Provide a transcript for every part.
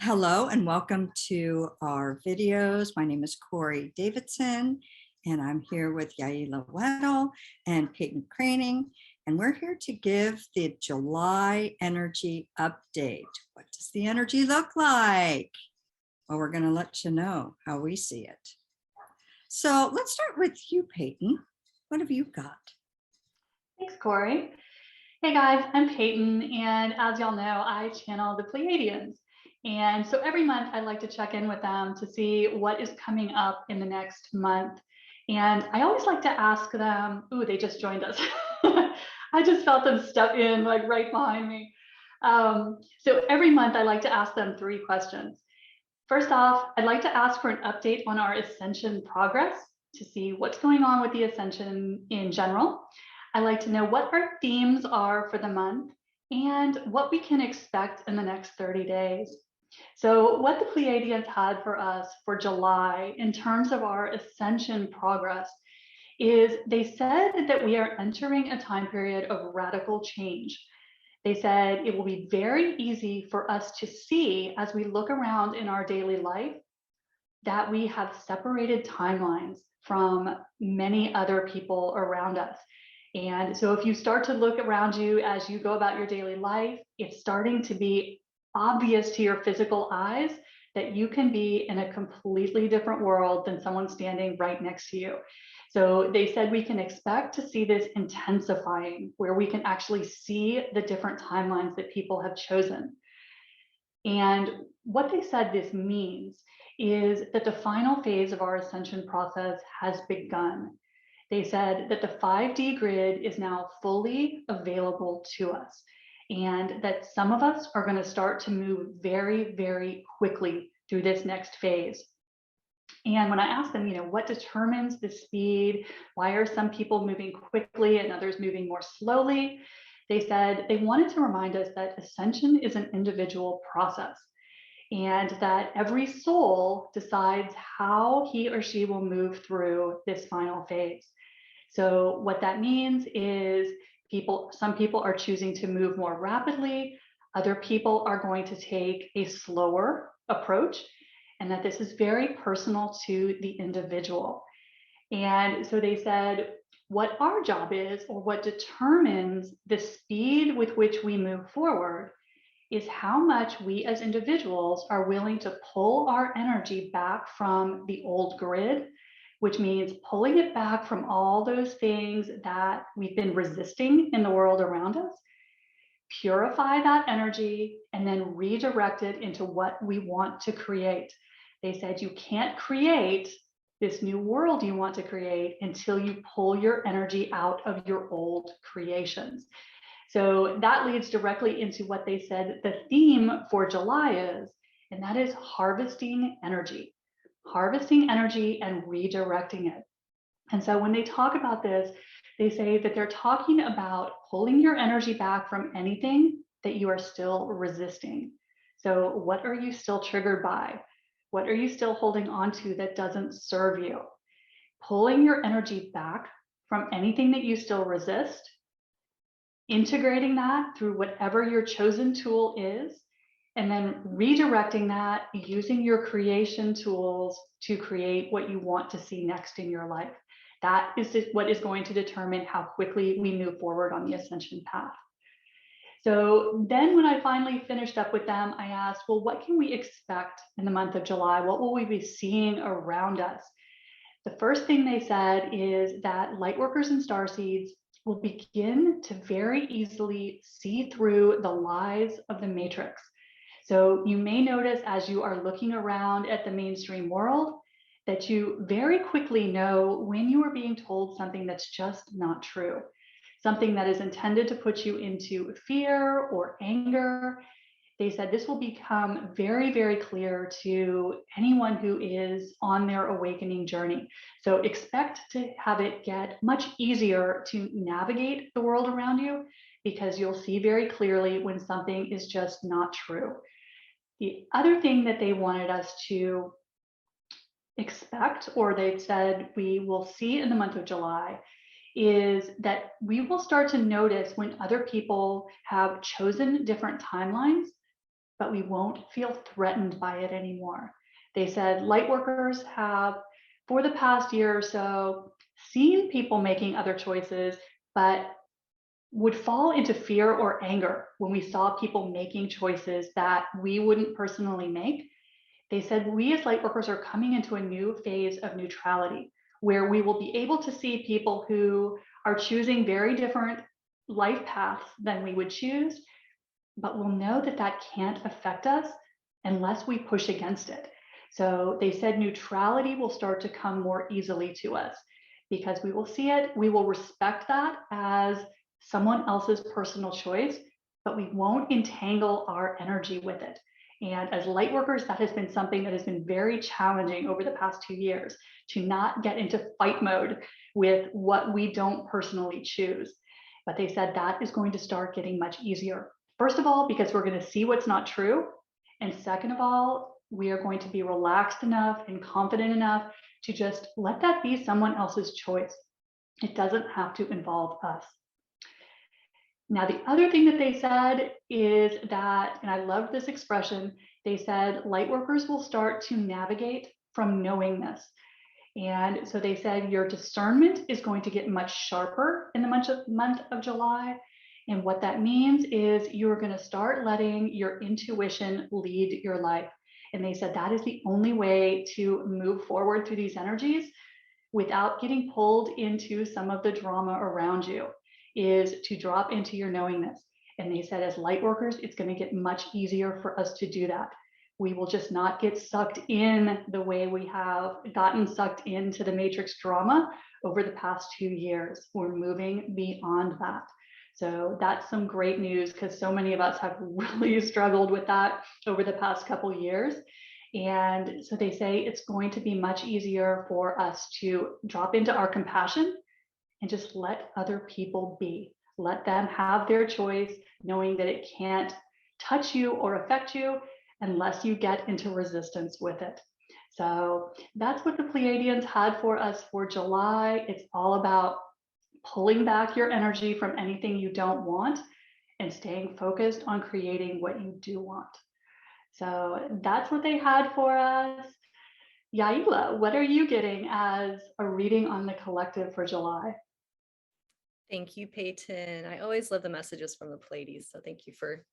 Hello and welcome to our videos. My name is Corey Davidson and I'm here with Yaila and Peyton Craning, and we're here to give the July energy update. What does the energy look like? Well, we're going to let you know how we see it. So let's start with you, Peyton. What have you got? Thanks, Corey. Hey guys, I'm Peyton, and as y'all know, I channel the Pleiadians. And so every month I like to check in with them to see what is coming up in the next month. And I always like to ask them, ooh, they just joined us. I just felt them step in like right behind me. So every month I like to ask them 3 questions. First off, I'd like to ask for an update on our ascension progress to see what's going on with the ascension in general. I'd like to know what our themes are for the month and what we can expect in the next 30 days. So what the Pleiadians had for us for July in terms of our ascension progress is they said that we are entering a time period of radical change. They said it will be very easy for us to see as we look around in our daily life that we have separated timelines from many other people around us. And so if you start to look around you as you go about your daily life, it's starting to be obvious to your physical eyes that you can be in a completely different world than someone standing right next to you. So they said we can expect to see this intensifying, where we can actually see the different timelines that people have chosen. And what they said this means is that the final phase of our ascension process has begun. They said that the 5D grid is now fully available to us, and that some of us are going to start to move very, very quickly through this next phase. And when I asked them, what determines the speed? Why are some people moving quickly and others moving more slowly? They said they wanted to remind us that ascension is an individual process, and that every soul decides how he or she will move through this final phase. So what that means is some people are choosing to move more rapidly, other people are going to take a slower approach, and that this is very personal to the individual. And so they said, what our job is, or what determines the speed with which we move forward, is how much we as individuals are willing to pull our energy back from the old grid, which means pulling it back from all those things that we've been resisting in the world around us, purify that energy, and then redirect it into what we want to create. They said you can't create this new world you want to create until you pull your energy out of your old creations. So that leads directly into what they said the theme for July is, and that is harvesting energy and redirecting it. And so when they talk about this, they say that they're talking about pulling your energy back from anything that you are still resisting. So what are you still triggered by? What are you still holding on to that doesn't serve you? Pulling your energy back from anything that you still resist, integrating that through whatever your chosen tool is, and then redirecting that using your creation tools to create what you want to see next in your life. That is what is going to determine how quickly we move forward on the ascension path. So then when I finally finished up with them, I asked, well, what can we expect in the month of July? What will we be seeing around us? The first thing they said is that lightworkers and starseeds will begin to very easily see through the lies of the matrix. So you may notice as you are looking around at the mainstream world that you very quickly know when you are being told something that's just not true, something that is intended to put you into fear or anger. They said this will become very, very clear to anyone who is on their awakening journey. So expect to have it get much easier to navigate the world around you, because you'll see very clearly when something is just not true. The other thing that they wanted us to expect, or they've said we will see in the month of July, is that we will start to notice when other people have chosen different timelines, but we won't feel threatened by it anymore. They said light workers have, for the past year or so, seen people making other choices, but would fall into fear or anger when we saw people making choices that we wouldn't personally make. They said we as light workers are coming into a new phase of neutrality where we will be able to see people who are choosing very different life paths than we would choose, but we'll know that that can't affect us unless we push against it. So they said neutrality will start to come more easily to us because we will see it, we will respect that as someone else's personal choice, but we won't entangle our energy with it. And as light workers, that has been something that has been very challenging over the past 2 years, to not get into fight mode with what we don't personally choose. But they said that is going to start getting much easier. First of all, because we're going to see what's not true. And second of all, we are going to be relaxed enough and confident enough to just let that be someone else's choice. It doesn't have to involve us. Now, the other thing that they said is that, and I love this expression, they said light workers will start to navigate from knowingness. And so they said your discernment is going to get much sharper in the month of July. And what that means is you're going to start letting your intuition lead your life. And they said that is the only way to move forward through these energies without getting pulled into some of the drama around you, is to drop into your knowingness. And they said as light workers, it's going to get much easier for us to do that. We will just not get sucked in the way we have gotten sucked into the matrix drama over the past 2 years. We're moving beyond that. So that's some great news, because so many of us have really struggled with that over the past couple of years. And so they say it's going to be much easier for us to drop into our compassion and just let other people be. Let them have their choice, knowing that it can't touch you or affect you unless you get into resistance with it. So that's what the Pleiadians had for us for July. It's all about pulling back your energy from anything you don't want and staying focused on creating what you do want. So that's what they had for us. Yaila, what are you getting as a reading on the collective for July? Thank you, Peyton. I always love the messages from the Pleiades, so thank you for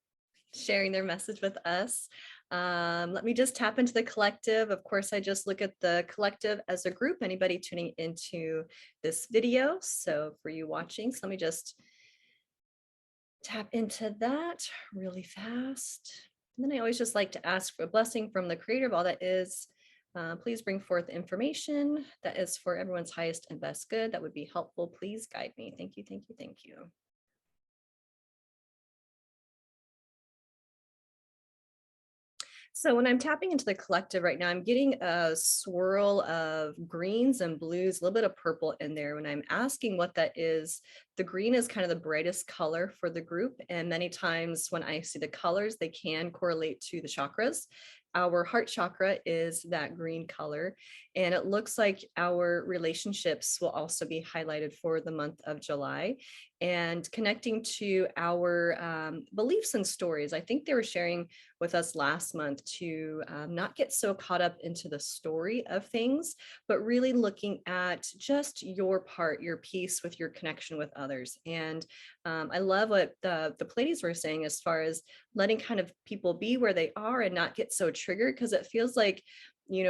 sharing their message with us. Let me just tap into the collective. Of course, I just look at the collective as a group, anybody tuning into this video. So for you watching, so let me just tap into that really fast. And then I always just like to ask for a blessing from the creator of all that is. Please bring forth information that is for everyone's highest and best good. That would be helpful. Please guide me. Thank you, thank you, thank you. So when I'm tapping into the collective right now, I'm getting a swirl of greens and blues, a little bit of purple in there. When I'm asking what that is, the green is kind of the brightest color for the group. And many times when I see the colors, they can correlate to the chakras. Our heart chakra is that green color, and it looks like our relationships will also be highlighted for the month of July, and connecting to our beliefs and stories. I think they were sharing with us last month to not get so caught up into the story of things, but really looking at just your part, your piece with your connection with others. And I love what the Pleiades were saying as far as letting kind of people be where they are and not get so triggered, because it feels like,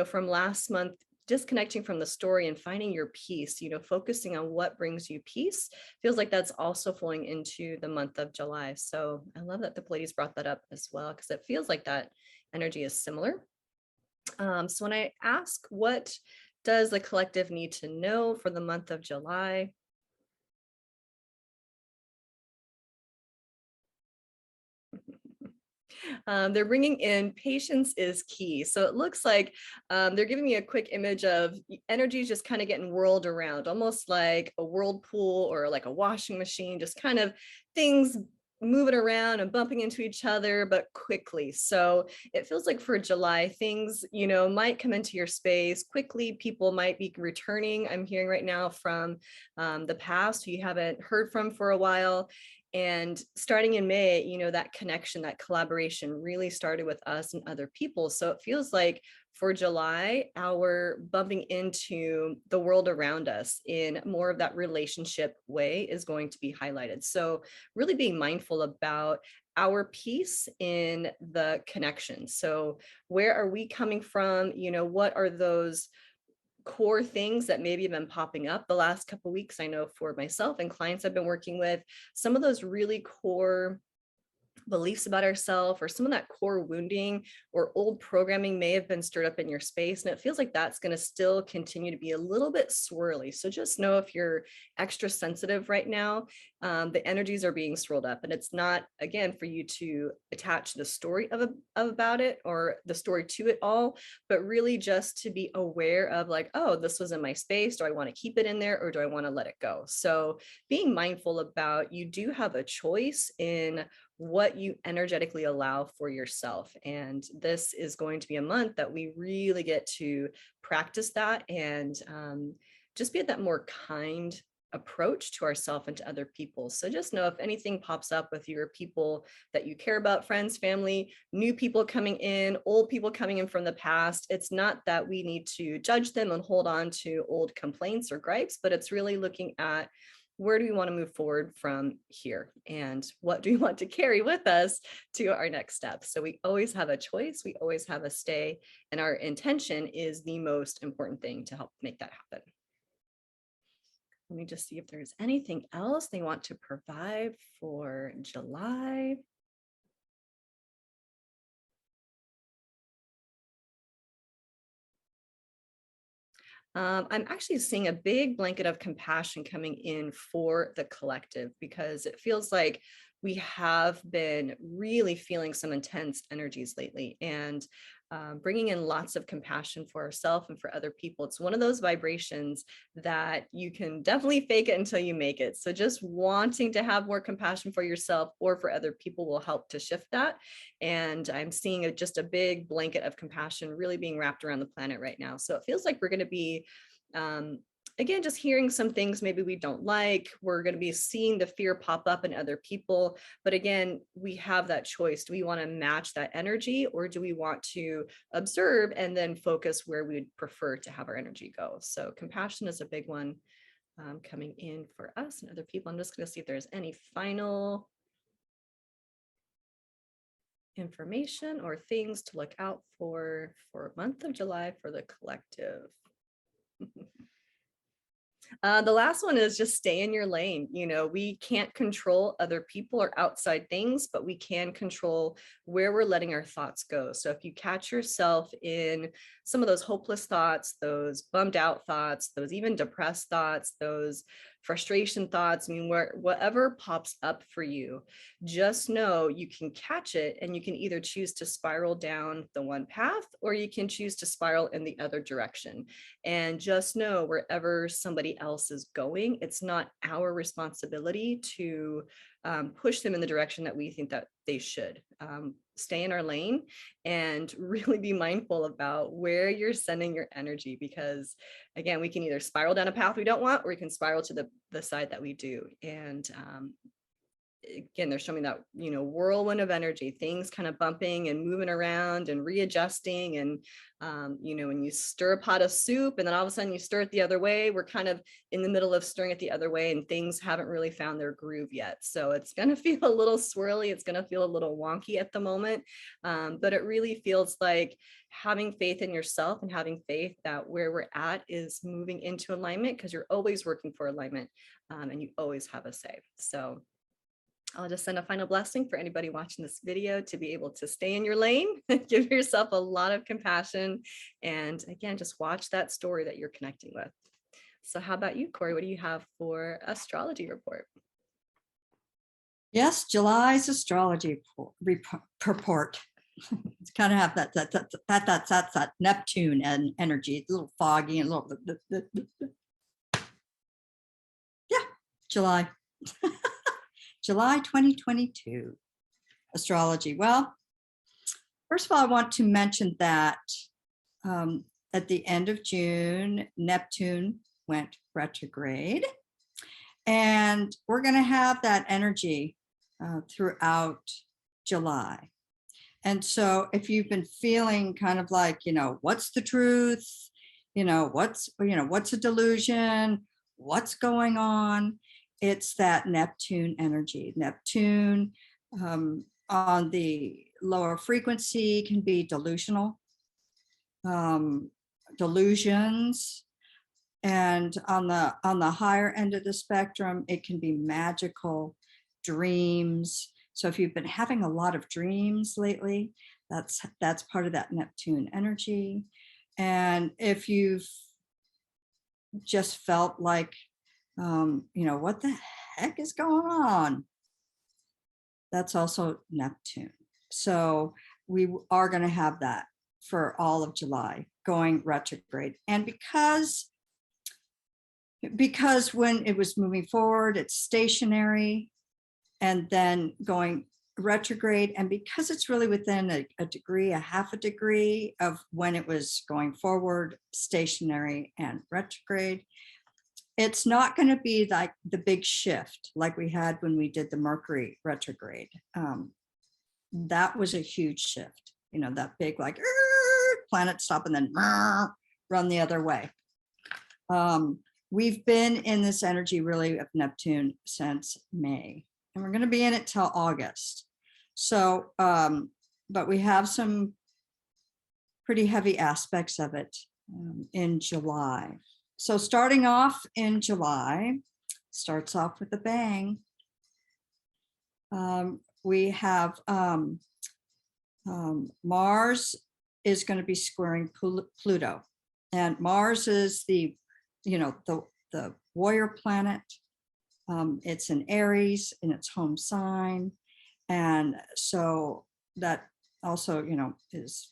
from last month, disconnecting from the story and finding your peace, focusing on what brings you peace, feels like that's also flowing into the month of July. So I love that the Pleiades brought that up as well, because it feels like that energy is similar. So when I ask, what does the collective need to know for the month of July? They're bringing in patience is key. So it looks like they're giving me a quick image of energies just kind of getting whirled around, almost like a whirlpool or like a washing machine, just kind of things moving around and bumping into each other, but quickly. So it feels like for July, things, might come into your space quickly. People might be returning. I'm hearing right now from the past who you haven't heard from for a while. And starting in May, you know, that connection, that collaboration really started with us and other people. So it feels like for July, our bumping into the world around us in more of that relationship way is going to be highlighted. So really being mindful about our piece in the connection. So where are we coming from? You know, what are those core things that maybe have been popping up the last couple of weeks? I know for myself and clients I've been working with, some of those really core beliefs about ourselves or some of that core wounding or old programming may have been stirred up in your space. And it feels like that's going to still continue to be a little bit swirly. So just know if you're extra sensitive right now, the energies are being swirled up. And it's not, again, for you to attach the story about it or the story to it all, but really just to be aware of like, oh, this was in my space. Do I want to keep it in there or do I want to let it go? So being mindful about, you do have a choice in what you energetically allow for yourself. And this is going to be a month that we really get to practice that and just be at that more kind approach to ourselves and to other people. So just know if anything pops up with your people that you care about, friends, family, new people coming in, old people coming in from the past, it's not that we need to judge them and hold on to old complaints or gripes, but it's really looking at where do we want to move forward from here? And what do we want to carry with us to our next step? So we always have a choice. We always have a stay. And our intention is the most important thing to help make that happen. Let me just see if there's anything else they want to provide for July. I'm actually seeing a big blanket of compassion coming in for the collective because it feels like we have been really feeling some intense energies lately and bringing in lots of compassion for ourselves and for other people. It's one of those vibrations that you can definitely fake it until you make it. So just wanting to have more compassion for yourself or for other people will help to shift that. And I'm seeing just a big blanket of compassion really being wrapped around the planet right now. So it feels like we're going to be again, just hearing some things maybe we don't like. We're going to be seeing the fear pop up in other people. But again, we have that choice. Do we want to match that energy or do we want to observe and then focus where we'd prefer to have our energy go? So compassion is a big one coming in for us and other people. I'm just going to see if there's any final information or things to look out for month of July for the collective. The last one is just stay in your lane. You know, we can't control other people or outside things, but we can control where we're letting our thoughts go. So if you catch yourself in some of those hopeless thoughts, those bummed out thoughts, those even depressed thoughts, those frustration thoughts, I mean, whatever pops up for you, just know you can catch it and you can either choose to spiral down the one path or you can choose to spiral in the other direction. And just know wherever somebody else is going, it's not our responsibility to push them in the direction that we think that they should. Stay in our lane and really be mindful about where you're sending your energy, because again, we can either spiral down a path we don't want, or we can spiral to the side that we do. And again, they're showing that, you know, whirlwind of energy, things kind of bumping and moving around and readjusting. And, you know, when you stir a pot of soup and then all of a sudden you stir it the other way, we're kind of in the middle of stirring it the other way and things haven't really found their groove yet. So it's going to feel a little swirly. It's going to feel a little wonky at the moment. But it really feels like having faith in yourself and having faith that where we're at is moving into alignment, because you're always working for alignment and you always have a say. So I'll just send a final blessing for anybody watching this video to be able to stay in your lane, give yourself a lot of compassion, and again, just watch that story that you're connecting with. So how about you, Corey? What do you have for astrology report? Yes, July's astrology report. It's kind of have that Neptune and energy. It's a little foggy and a little yeah, July. July 2022 astrology. Well, first of all, I want to mention that at the end of June, Neptune went retrograde. And we're going to have that energy throughout July. And so if you've been feeling kind of like, what's the truth? What's a delusion? What's going on? It's that Neptune energy. Neptune on the lower frequency can be delusional, delusions. And on the higher end of the spectrum, it can be magical, dreams. So if you've been having a lot of dreams lately, that's part of that Neptune energy. And if you've just felt like, what the heck is going on? That's also Neptune. So we are going to have that for all of July going retrograde. And because when it was moving forward, it's stationary and then going retrograde. And because it's really within a degree, a half a degree of when it was going forward, stationary and retrograde, it's not going to be like the big shift like we had when we did the Mercury retrograde. That was a huge shift, that big like planet stop and then run the other way. We've been in this energy really of Neptune since May, and we're going to be in it till August. So, but we have some pretty heavy aspects of it in July. So starting off in July, starts off with a bang. We have Mars is going to be squaring Pluto, and Mars is the warrior planet. It's in Aries in its home sign, and so that also is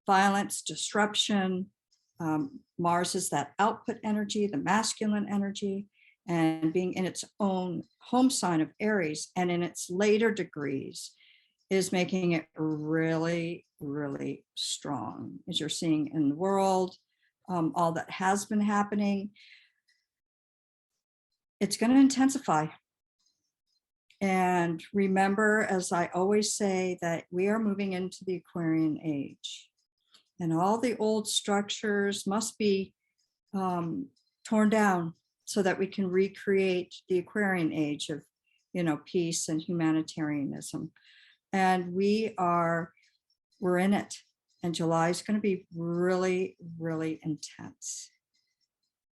violence, disruption. Mars is that output energy, the masculine energy, and being in its own home sign of Aries and in its later degrees is making it really, really strong, as you're seeing in the world, all that has been happening. It's going to intensify. And remember, as I always say, that we are moving into the Aquarian age. And all the old structures must be torn down so that we can recreate the Aquarian age of, peace and humanitarianism. And we're in it. And July is going to be really, really intense.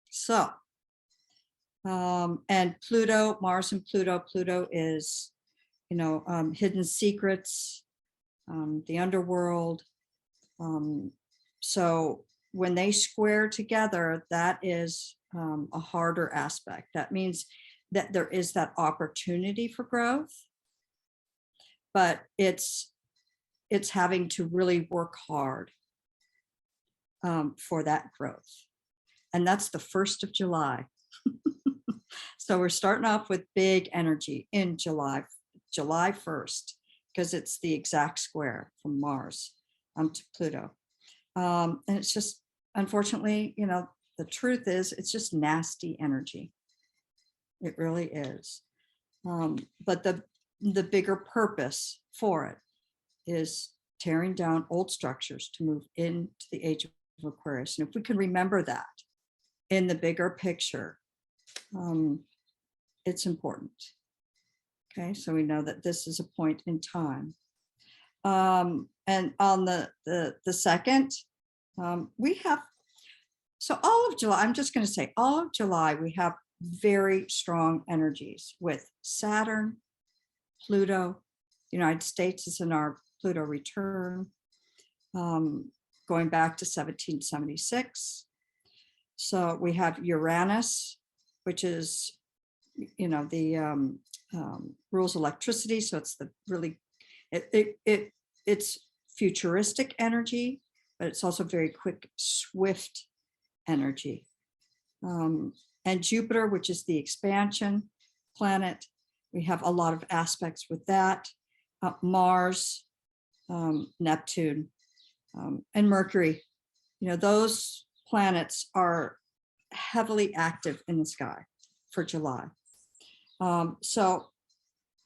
So, and Pluto, Mars and Pluto is, hidden secrets, the underworld. So when they square together, that is a harder aspect. That means that there is that opportunity for growth, but it's having to really work hard for that growth. And that's the 1st of July. So we're starting off with big energy in July 1st, because it's the exact square from Mars to Pluto. And it's just, unfortunately, the truth is it's just nasty energy. It really is. But the bigger purpose for it is tearing down old structures to move into the age of Aquarius. And if we can remember that in the bigger picture, it's important. Okay, so we know that this is a point in time. And on the 2nd, we have, so all of July, I'm just going to say all of July, we have very strong energies with Saturn, Pluto. The United States is in our Pluto return, going back to 1776. So we have Uranus, which is, the rules electricity. So it's the really, it's futuristic energy, but it's also very quick, swift energy. And Jupiter, which is the expansion planet, we have a lot of aspects with that. Mars, Neptune, and Mercury. Those planets are heavily active in the sky for July. So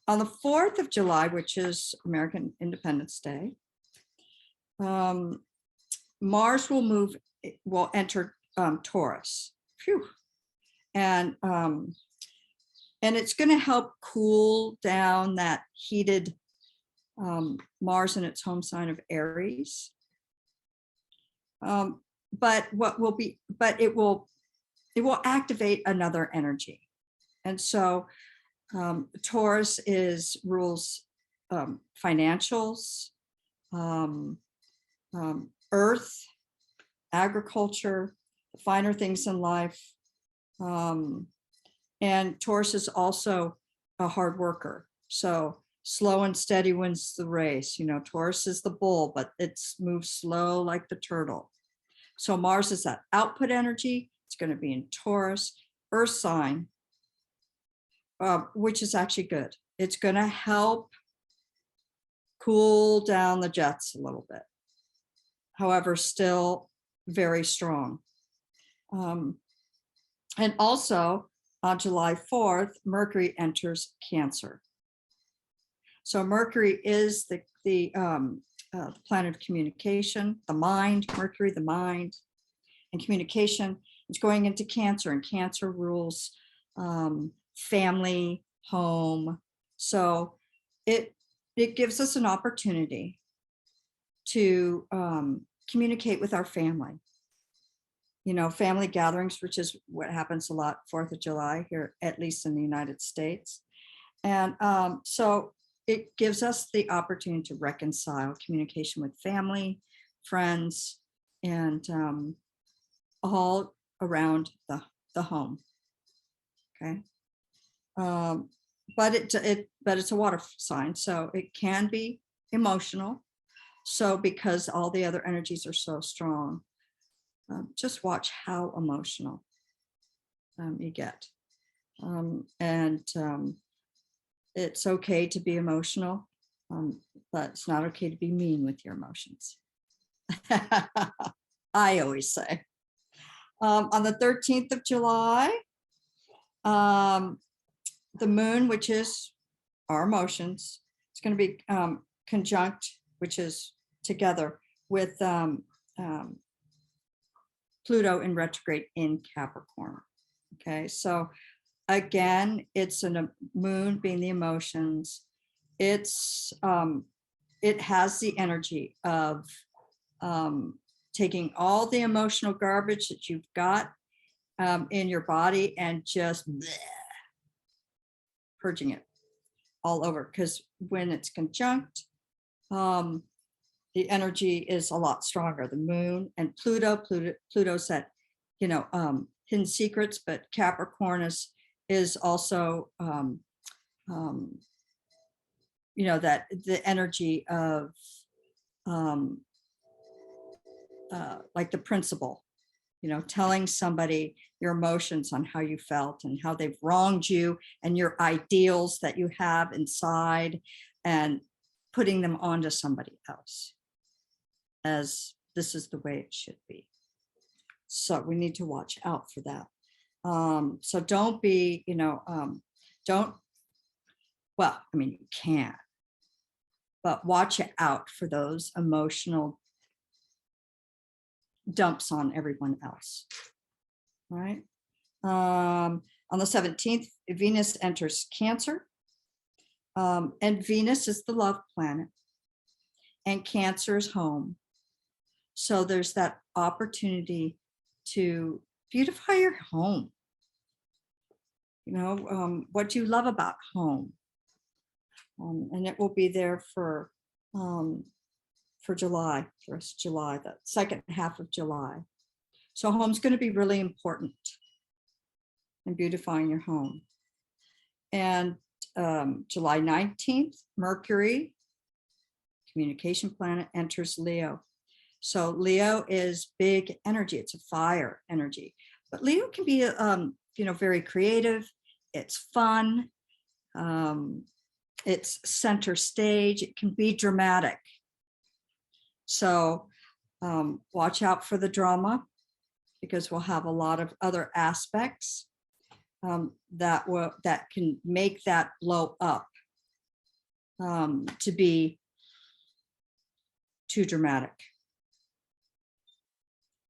On the 4th of July, which is American Independence Day, Mars will enter Taurus. Phew. And it's going to help cool down that heated Mars in its home sign of Aries. But it will activate another energy. And so Taurus rules financials, earth, agriculture, the finer things in life. And Taurus is also a hard worker. So slow and steady wins the race. Taurus is the bull, but it moves slow like the turtle. So Mars is that output energy. It's going to be in Taurus, earth sign, which is actually good. It's going to help cool down the jets a little bit. However, still very strong. And also on July 4th, Mercury enters Cancer. So Mercury is the planet of communication, the mind, Mercury, the mind, and communication. It's going into Cancer, and Cancer rules family, home. So it gives us an opportunity to communicate with our family. Family gatherings, which is what happens a lot 4th of July here, at least in the United States. And so it gives us the opportunity to reconcile communication with family, friends, and all around the home. Okay. But it's a water sign, so it can be emotional. So because all the other energies are so strong, just watch how emotional you get. It's okay to be emotional, but it's not okay to be mean with your emotions. I always say. On the 13th of July, the moon, which is our emotions, it's going to be conjunct, which is together with Pluto in retrograde in Capricorn. Okay, so again, it's a moon being the emotions. It has the energy of taking all the emotional garbage that you've got in your body and just purging it all over. Because when it's conjunct, the energy is a lot stronger. The moon and Pluto's that, hidden secrets, but Capricorn is also, that the energy of like the principle, telling somebody your emotions on how you felt and how they've wronged you and your ideals that you have inside, and putting them onto somebody else as this is the way it should be. So we need to watch out for that. So don't be, you can, but watch out for those emotional dumps on everyone else, right? On the 17th, Venus enters Cancer, and Venus is the love planet, and Cancer is home. So there's that opportunity to beautify your home. What do you love about home? And it will be there for July, for us, July, the second half of July. So home's going to be really important in beautifying your home. And July 19th, Mercury, communication planet, enters Leo. So Leo is big energy. It's a fire energy, but Leo can be, very creative. It's fun. It's center stage. It can be dramatic. So watch out for the drama, because we'll have a lot of other aspects that can make that blow up. to be too dramatic.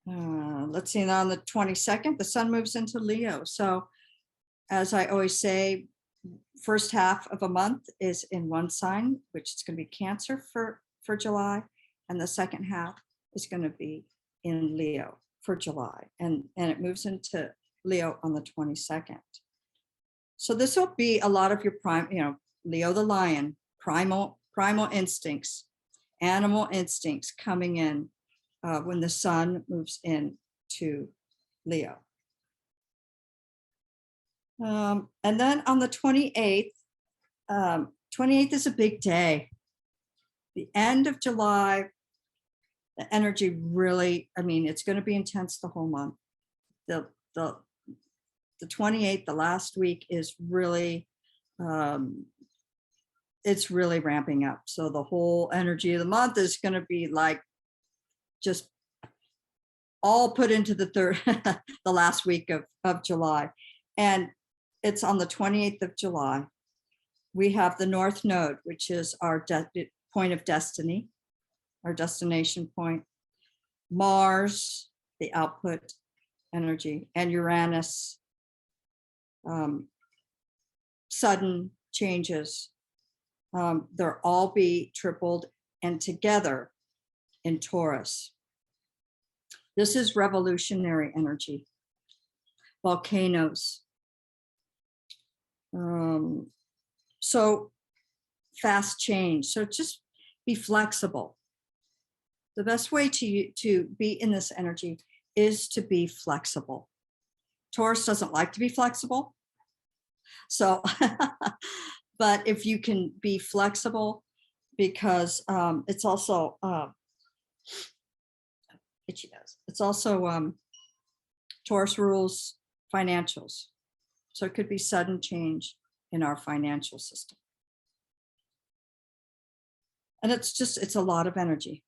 Let's see, on the 22nd, the sun moves into Leo. So as I always say, first half of a month is in one sign, which is going to be Cancer for July. And the second half is going to be in Leo for July. And it moves into Leo on the 22nd. So this will be a lot of your Leo the lion, primal instincts, animal instincts coming in when the sun moves into Leo. And then on the 28th, 28th is a big day. The end of July, the energy really, it's going to be intense the whole month. The 28th, the last week, is really, it's really ramping up. So the whole energy of the month is going to be like just all put into the last week of July. And it's on the 28th of July. We have the North Node, which is our point of destiny, our destination point. Mars, the output energy, and Uranus, sudden changes. They'll all be tripled and together in Taurus. This is revolutionary energy. Volcanoes. So fast change. So just be flexible. The best way to be in this energy is to be flexible. Taurus doesn't like to be flexible. So, but if you can be flexible, because it's also, it's also Taurus rules financials. So it could be sudden change in our financial system. And it's a lot of energy.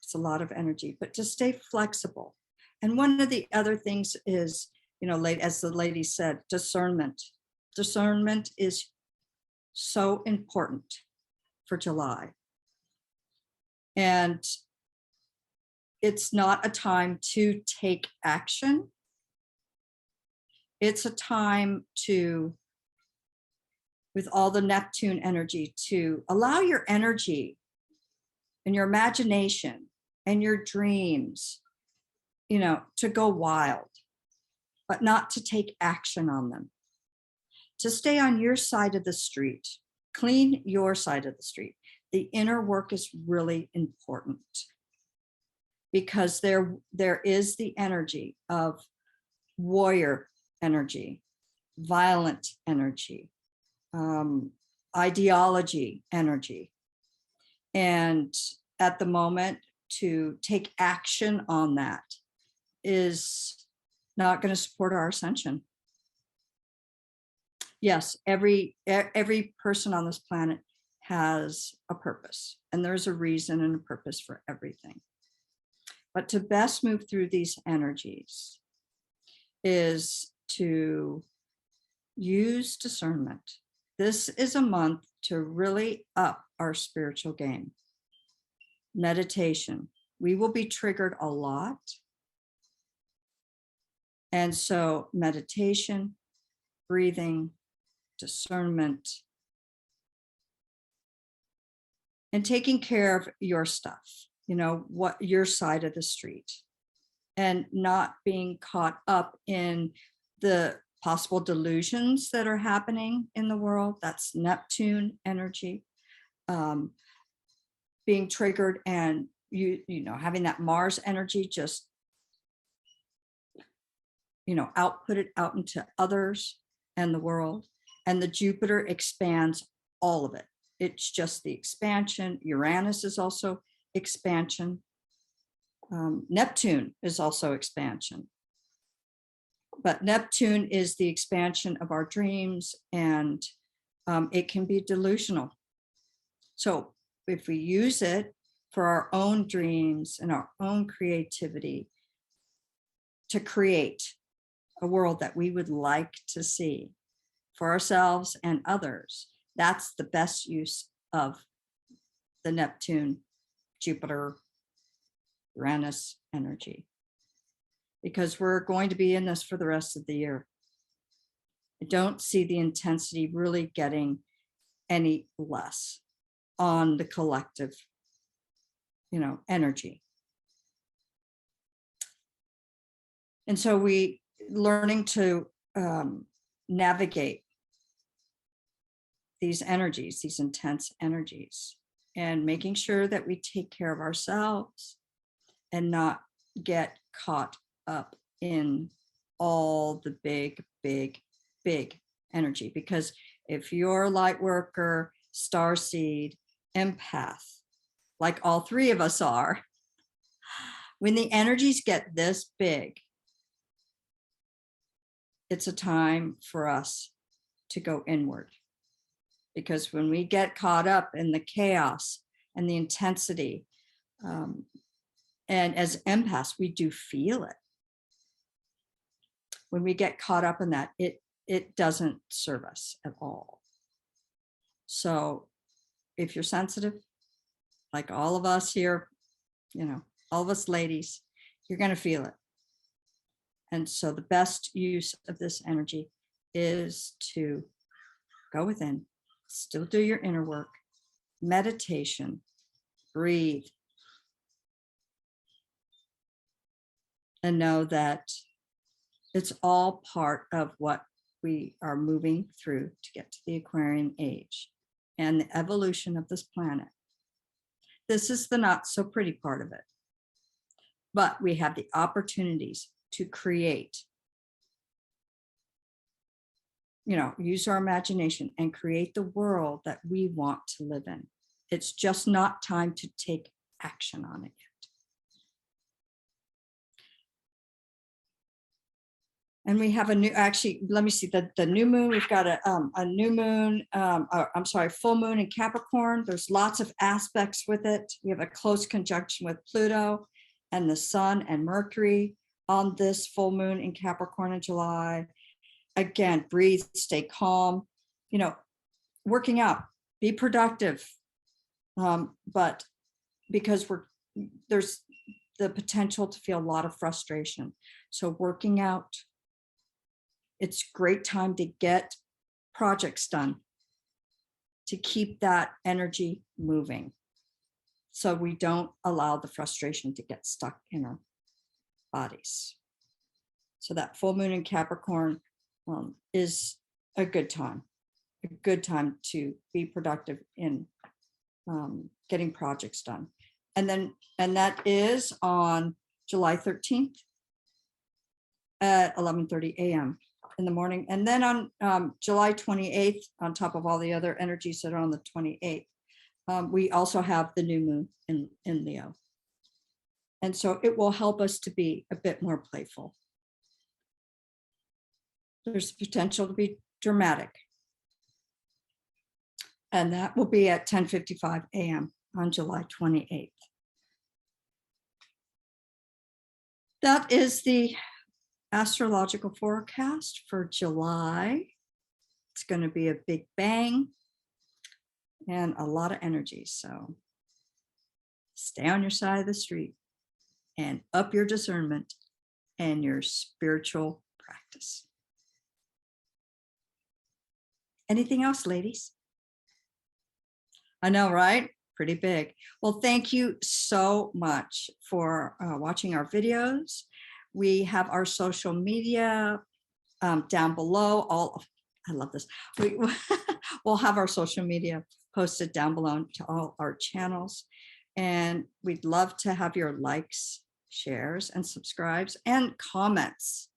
It's a lot of energy, but just stay flexible. And one of the other things is, as the lady said, discernment. Discernment is so important for July. And it's not a time to take action. It's a time to, with all the Neptune energy, to allow your energy and your imagination and your dreams, to go wild, but not to take action on them. To stay on your side of the street, clean your side of the street. The inner work is really important because there is the energy of warrior energy, violent energy, ideology energy. And at the moment, to take action on that is not going to support our ascension. Yes, every person on this planet has a purpose, and there's a reason and a purpose for everything. But to best move through these energies is to use discernment. This is a month to really up our spiritual game. Meditation. We will be triggered a lot. And so meditation, breathing, discernment, and taking care of your stuff, what your side of the street, and not being caught up in the possible delusions that are happening in the world. That's Neptune energy, being triggered, and having that Mars energy just output it out into others and the world. And the Jupiter expands all of it. It's just the expansion. Uranus is also expansion. Neptune is also expansion. But Neptune is the expansion of our dreams, and it can be delusional. So if we use it for our own dreams and our own creativity to create a world that we would like to see for ourselves and others, that's the best use of the Neptune, Jupiter, Uranus energy, because we're going to be in this for the rest of the year. I don't see the intensity really getting any less on the collective, energy. And so we learning to navigate these energies, these intense energies, and making sure that we take care of ourselves and not get caught up in all the big energy. Because if you're a light worker, starseed, empath, like all three of us are, when the energies get this big, it's a time for us to go inward. Because when we get caught up in the chaos and the intensity, and as empaths, we do feel it. When we get caught up in that, it doesn't serve us at all. So if you're sensitive, like all of us here, all of us ladies, you're going to feel it. And so the best use of this energy is to go within, still do your inner work, meditation, breathe, and know that it's all part of what we are moving through to get to the Aquarian age and the evolution of this planet. This is the not so pretty part of it, but we have the opportunities to create, use our imagination and create the world that we want to live in. It's just not time to take action on it yet. And we have let me see, the new moon, we've got a new moon, full moon in Capricorn. There's lots of aspects with it. We have a close conjunction with Pluto and the Sun and Mercury on this full moon in Capricorn in July. Again, breathe, stay calm, working out, be productive. But because there's the potential to feel a lot of frustration. So working out, it's a great time to get projects done, to keep that energy moving, so we don't allow the frustration to get stuck in our bodies. So that full moon in Capricorn is a good time to be productive in getting projects done. And that is on July 13th at 11:30 a.m. in the morning. And then on July 28th, on top of all the other energies that are on the 28th, we also have the new moon in Leo. And so it will help us to be a bit more playful. There's potential to be dramatic. And that will be at 10:55 a.m. on July 28th. That is the astrological forecast for July. It's going to be a big bang and a lot of energy. So stay on your side of the street and up your discernment and your spiritual practice. Anything else, ladies? I know, right? Pretty big. Well, thank you so much for watching our videos. We have our social media down below. I love this. We'll have our social media posted down below to all our channels. And we'd love to have your likes, shares, and subscribes and comments.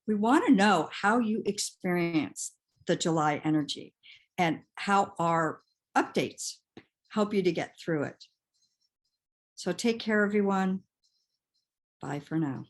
We want to know how you experience the July energy and how our updates help you to get through it. So take care, everyone. Bye for now.